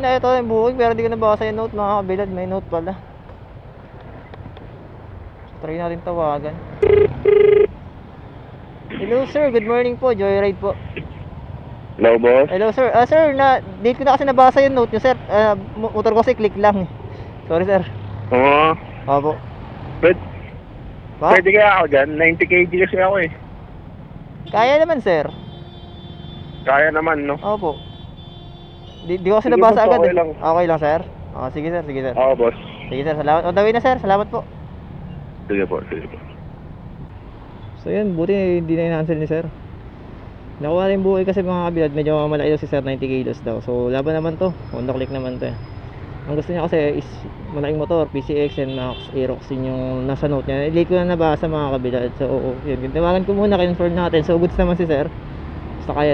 na ito yung booking pero di ko nabasa yung note mga kabilad. May note pala. Try natin tawagan. Hello sir, good morning po. Joyride po. Hello, boss. Hello sir. Sir, date ko na kasi nabasa yung note nyo sir. Motor ko kasi click lang. Sorry sir. Oo. Opo. Pwede kaya ako dyan? 90 kg kasi ako eh. Kaya naman sir. Kaya naman, no? Opo. Di ko kasi Sige, nabasa boss, agad. okay lang. Okay lang sir. Sige sir, sige sir. Oo, boss. Sige sir, salamat. On the way na sir, salamat po. Sige po, sige po. So yun, buti hindi na in-cancel ni sir. Nakuha rin buhay kasi mga kabilad, medyo malaki daw si sir, 90 kilos daw. So laban naman to, Honda Click naman to eh. Ang gusto niya kasi is malaking motor, PCX and Max Aerox, yun yung nasa note niya. Late ko na nabasa mga kabilad. So yun, tawagan ko muna, kinonfirm natin. So goods naman si sir. Basta kaya